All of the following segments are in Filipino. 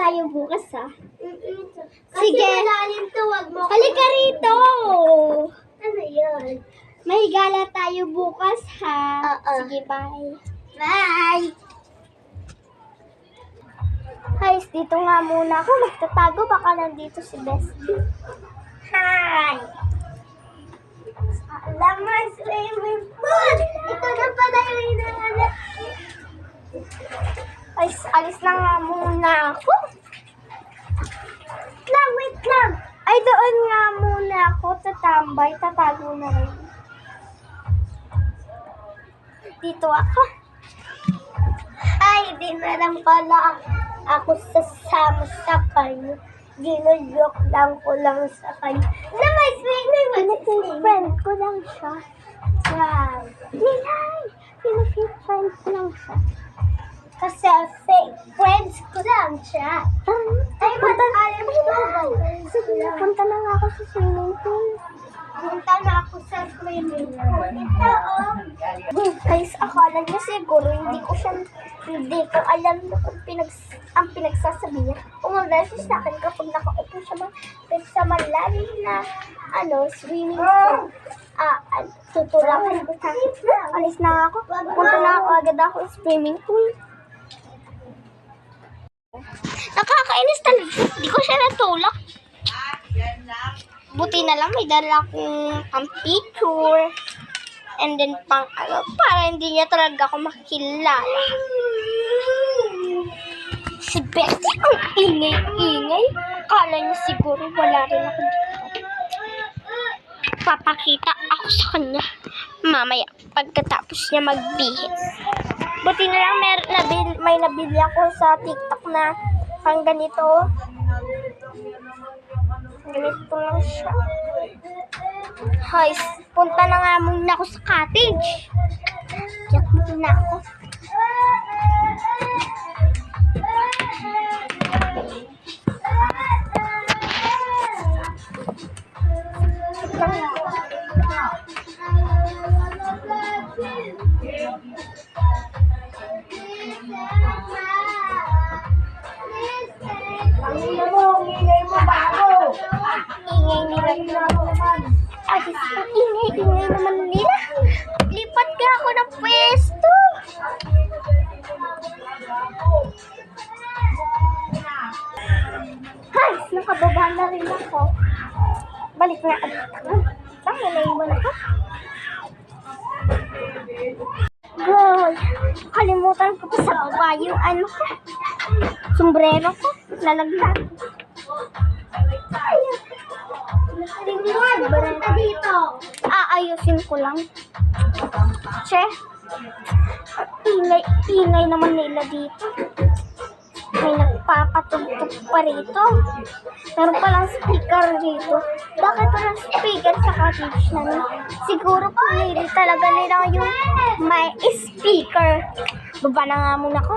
tayo bukas, ha? Kasi Sige. malalim to, wag mo. Halika rito! Ano yun? May gala tayo bukas, ha? Oo. Sige, bye. Bye! Guys, dito nga muna ako. Magtatago, baka nandito si Bestie. Hi! Alam mo, swimming pool! Ito na pala yung hinahanap. Guys, alis na nga muna ako. Wait lang! Ay, doon nga muna ako tatambay. Tatago na rin. Dito ako. Ay, di na lang pala ako sasama sa kanya. Ginulok lang ko lang sa kanya. Na may swimming pool! Friend ko lang siya. Wow! Nilay! Friend ko lang siya. Kasi fake friends ko lang siya. Ay, alam mo. Punta na nga ako sa swimming pool. Punta na ako sa swimming pool. Ito, Guys, akala niya siguro hindi ko alam na kung ang pinagsasabi niya. Umabeses sa akin kapag nakaupo siya sa malalim na swimming pool. Tuturakan ko sa alis na ako. Punta na ako agad ako sa swimming pool. Nakakainis talaga. Hindi ko siya natulak. Buti na lang may dala akong picture. And then para hindi niya talaga ako makilala. Si Bessie ang ingay-ingay. Akala niya siguro wala rin ako dito. Papakita ako sa kanya mamaya pagkatapos niya magbihis. Buti na lang may nabili ako sa TikTok na pang ganito. Ganito lang siya. Guys, punta na nga muna ako sa cottage. Yak muna ako. ingay mo bago. Ingay nila. Ay, ang ingay naman nila. Lipat ka ako ng pwesto. Guys, nakababa na rin ako. Balik na ako. Bakit naiwan ako? Girl, kalimutan ko pa sa baba yung sombrero ko. Lalaglag. Tingnan, punta dito. Aayusin ko lang. Che, ingay naman nila dito. May nagpapatugtog pa rito. Meron palang speaker dito. Bakit walang speaker sa cottage namin? Siguro pinili talaga nila yung may speaker. Baba na nga muna ko.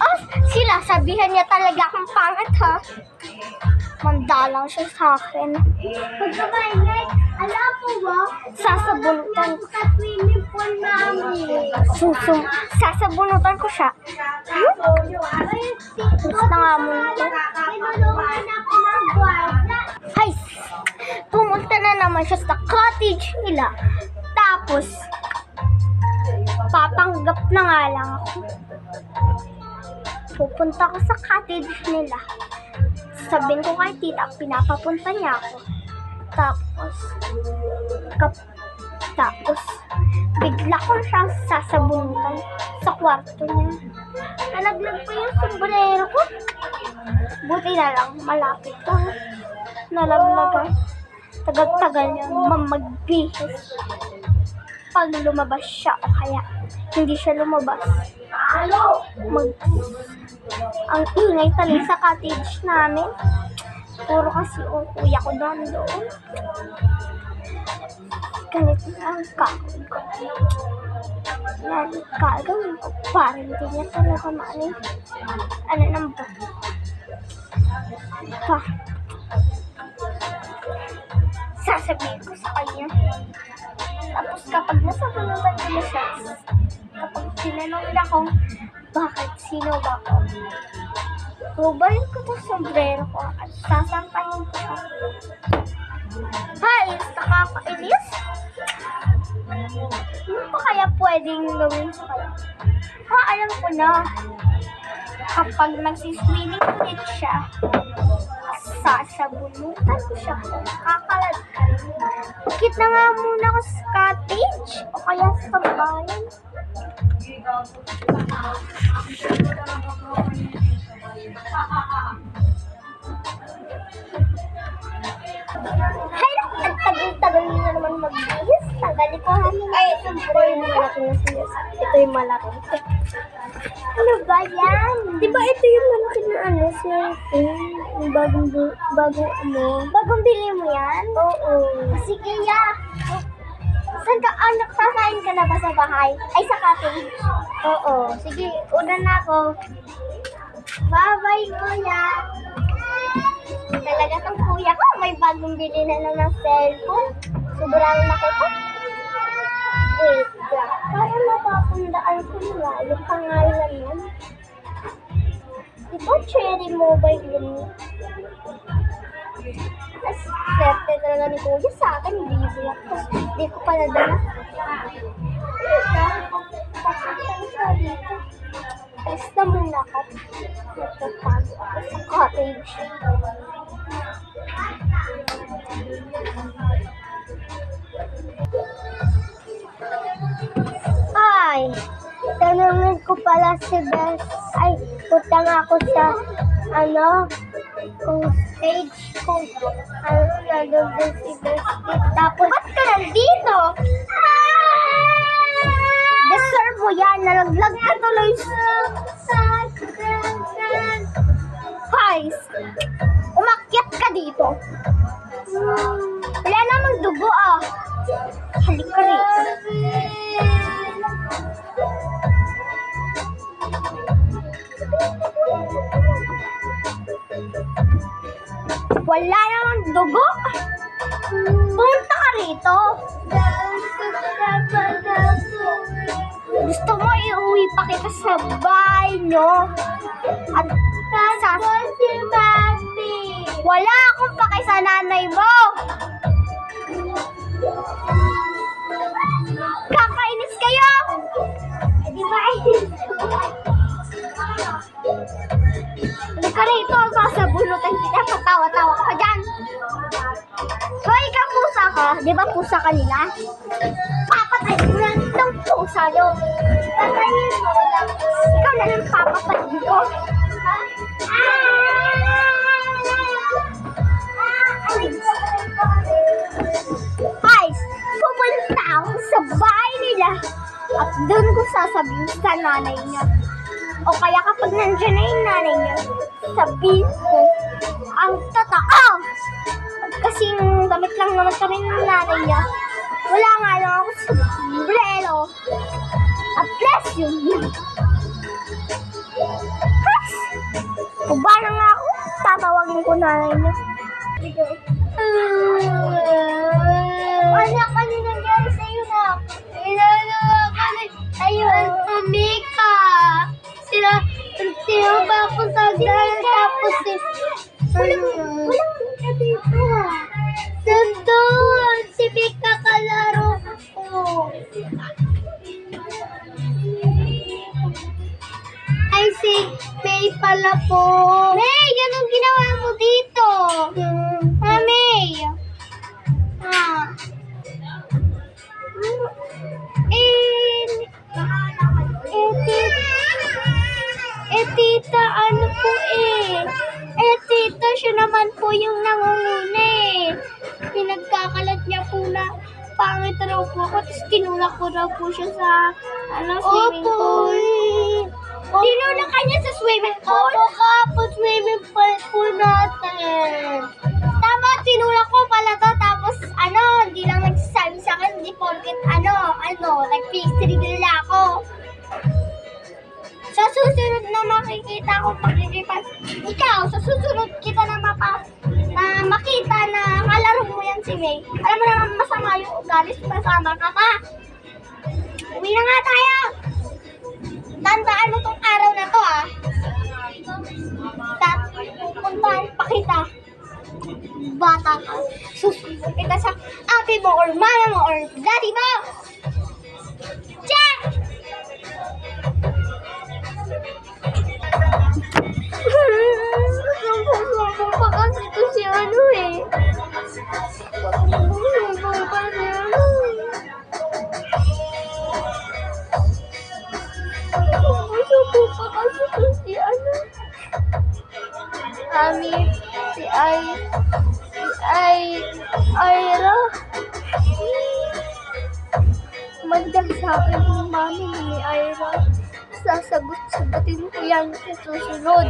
Oh, sila sabihan niya talaga akong pangit, ha? Mandalang siya sa akin. Pagkabaingay, alam mo ba? Sasabunutan ko. Sa swimming pool namin. Sasabunutan ko siya. Tapos na nga muna ko. Tinulungan ako ng guarda. Hay! Pumunta na naman siya sa cottage nila. Tapos, papanggap na nga lang ako. Pupunta ko sa cottage nila. Sabihin ko kay tita, pinapapunta niya ako. Tapos, bigla ko siyang sasabunutan sa kwarto niya. Nalaglag pa yung sombrero ko. Buti na lang, malapit lang. Nalaglagan. Tagal-tagal niya magbihis. Pag lumabas siya o kaya hindi siya lumabas. Ang ingay talaga sa cottage namin. Puro kasi kuya ko doon. Ganito na ang kakawin ko. Yan, gagawin ko. Parang hindi niya talaga maano. Ano nang ba? Pa. Sasabihin ko sa kanya. Tapos kapag nasabunutan ko na siya, kapag tinanong na kung bakit sino ba ako. Bubalin ko to sombrero ko at sasampayin ko siya. Guys, nakakainis. Ano pa kaya pwedeng gawin sa kanya? Alam ko na. Kapag nagsiswimming ulit siya, sasabunutan ko siya kung kakalad ka. Ikit na nga muna ako sa cottage o kaya sa bayan. Hay, ang tagal-tagal na naman magbihis. Tagali ko hamin. Ay, ito yung malaki na siya. Ito yung malaki. Ano ba yan? Diba ito yung malaki na ano, cellphone? Yung bagong ano. Bagong bili mo yan? Oo. Sige, ya. Saan ka, sasain ka na ba sa bahay? Ay, sa cottage? Oo. Sige, una na ako. Bye-bye, kuya. Talaga tong kuya ko, may bagong bili na ng cellphone. Sobrang laki ko. Wait lang. Para mapapundaan ko nila yung pangalan yan. Ito, Cherry Mobile yun. As swerte talaga ni kuya sa akin, hindi black. Tapos, hindi ko pa nadala. Ano siya? Papunta na siya dito. Alis na muna ako. Nagtatago ako sa cottage. Ay, tanungin ko pala si Beth. Ay, punta nga ako sa, kung stage kung nandun din si Beth. Tapos, ba't ka nandito? Deserve mo yan, nalaglag ka tuloy sa Guys, umakyat ka dito. Wala namang dugo ah. Halika rito. Wala namang dugo. Punta ka rito. Gusto mo iuwi pa kita sa bahay nyo? At si Mami. Wala akong pake sa nanay mo. Kakainis kayo. Di ba? Halika rito, sasabunutan kita. Patawa-tawa ka pa dyan. Hoy, ikaw pusa ka. Di ba pusa ka nila? Papatay ko lang ng pusa nyo. Patayin mo lang. Ikaw na lang papatayin ko. Guys, pupunta ako sa bahay nila at doon ko sasabihin sa nanay niya. O kaya kapag nandiyan na yung nanay niya, sabihin ko ang totoo. Kasi damit lang naman kami ng nanay niya. Wala nga lang ako sa sombrero. At bless you. Kuba na nga ako, tatawagin ko nanay niya. Anak, ano nangyari sa'yo na? Inagawa ka na tayo ang tumika. Sila ba ako sa gala tapos walang mika dito ha. Nandun, si Mika kalaro ko. Ay, si May pala po. May, anong ginawa mo dito? May. Tita, ano po tita, siya naman po yung nangunguna pinagkakalat niya po na pangit raw po ako, tapos tinulak ko raw po siya sa, swimming pool. Tinulak ka niya sa swimming pool? Opo ka po, swimming pool po natin. Tama, tinulak ko pala to, tapos hindi lang nagsasabi sa akin, hindi porket nag-pastry nila ako. Sa susunod na makikita ko paglilipan, ikaw, sa susunod kita na makita na kalaro mo yan si May. Alam mo naman masama yung ugali, pasama ka pa. Uwi na nga tayo! bata ka, susunod kita sa ate mo or mama mo or daddy mo. Check! Sumbong pa kasi ito si ano eh. Sumbong pa si ano. Sumbong pa kasi ito si ano. Ira. Magdag sa akin yung mami ni Ira. Sasagutin ko yan sa susunod.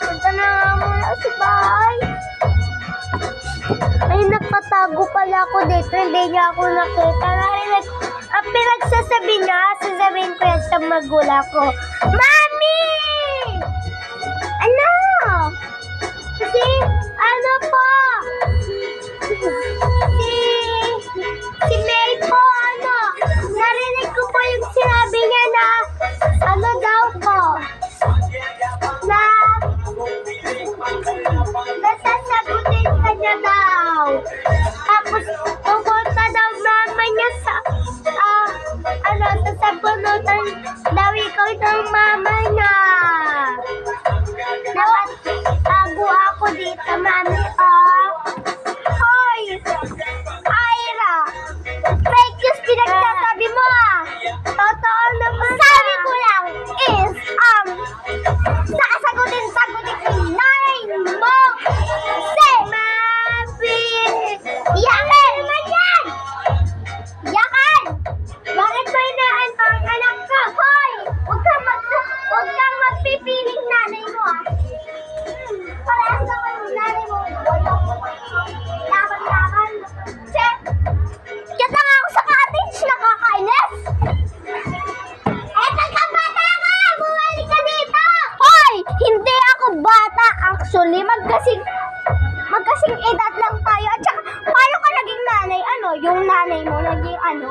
Punta na nga muna sa bahay. Ay, nakatago pala ako dito. Hindi niya ako nakita. Ang pinagsasabi niya, sasabihin ko yan sa magulang ko. Mami! Ano? Kasi, ano po? Si May po, ano? Narinig ko po yung sinabi niya na, ano daw po? Nasasagutin ka niya daw. Tapos, pupunta daw mama niya sa, sasabunutan daw ikaw ng mama niya. Nakatago ako dito, mami, Hoy! Ira! Fake news pinagsasabi mo, Totoo naman. Sabi ko lang is, sasagutin ko yung nanay mo. Kasi, mami! Yakan naman yan! Yakan! Bakit ba inaan ang anak ko? Hoy! Huwag kang magpipiling nanay mo, Parehas naman yung nanay mo. Laban-laban. Check! Kaya nga ako sa cottage, nakakainis! Bata ka! Bumalik ka dito! Hoy! Hindi ako bata. Actually, magkasing edad lang tayo. At saka, paano ka naging nanay? Ano? Yung nanay mo naging ano?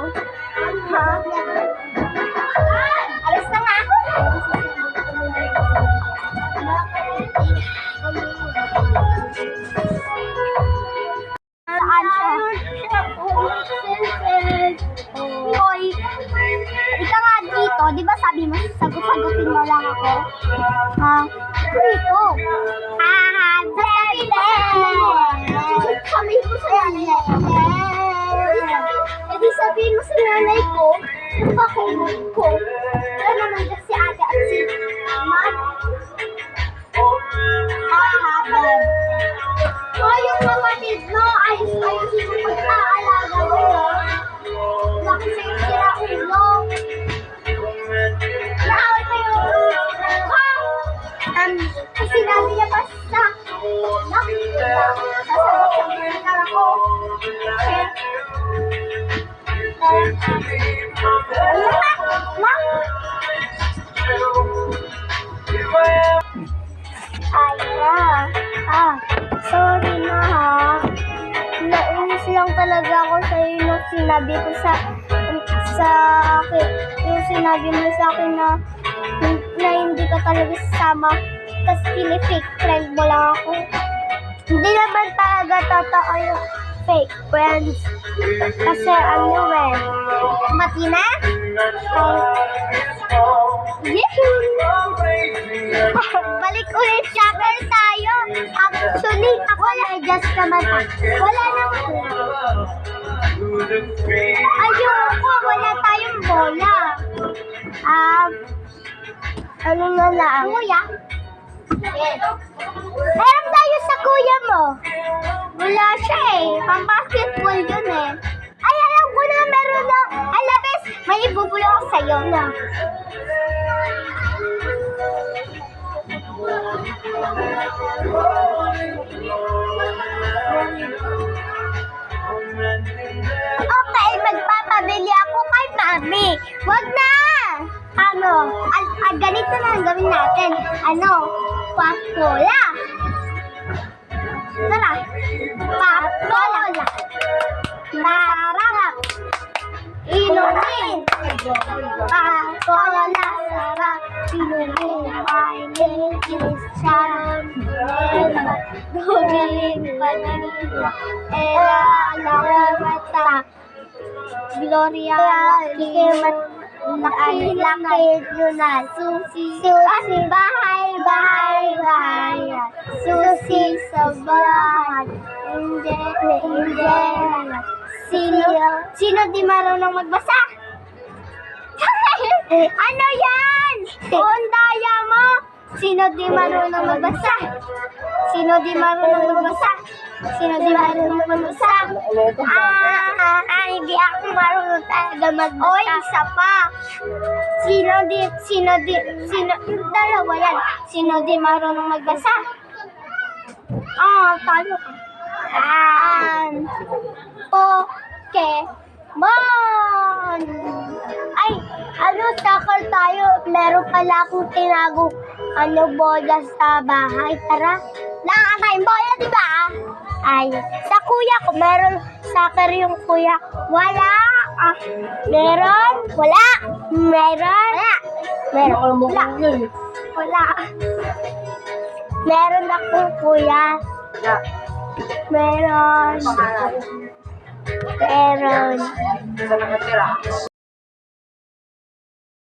Ha? Alas na nga ako. Saan siya? Hoy! Ika nga dito. Di ba sabi mo, sagutin mo lang ako? Dito. Sabi ko sa nanay. Sabihin mo sa nanay ko, pakulong ko. Ano nandiyan si ate at si mama? Ay, habang. Hoy, yung kapatid mo, ayos yung pag-aalaga mo. Bakit sa'yo sira ulo? Naaway pa yung kasi sinabi niya pa sa sasagot sa ako. Sorry na nainis lang talaga ako sa'yo nung sinabi ko sa akin, yung sinabi mo sa akin na hindi ka talaga sasama kasi pinifake friend mo lang ako. Hindi naman talaga totoo yung fake friends. Kasi mati na? Balik ulit chapter tayo. Actually, ako na-adjust naman. Wala naman. Ayoko, wala tayong bola. Ano na lang? Kuya? Meron tayo sa kuya mo. Wala siya Pang-basketball yun Ay, alam ko na meron na. Alabes, may ibubulo ako sa'yo na. Okay, magpapabili ako kay mami. Wag na! Ganito na ang gawin natin. Papola. Tara. Papola. Sarap. Inumin. Papola. Sarap. My name is Sharon Eva. Gumiling Manila. Era Lamata. Gloria Laki Yunan. Susi bahay. Susi sa bahay. Sino di marunong magbasa? Ano yan? Ang daya mo. Sino di marunong magbasa? Sino di marunong magbasa? Hindi ako marunong talaga magbasa. Oy, isa pa. Dalawa yan. Sino di marunong magbasa? Talo ka. Pokemon! Ay, takal tayo. Meron pala akong tinago bola sa bahay. Tara. Wala tayong bola, di ba? Ay, sa kuya ko, meron soccer yung kuya. Wala. Meron? Wala. Meron? Wala. Wala. Meron akong kuya. Meron. Saan nakatira?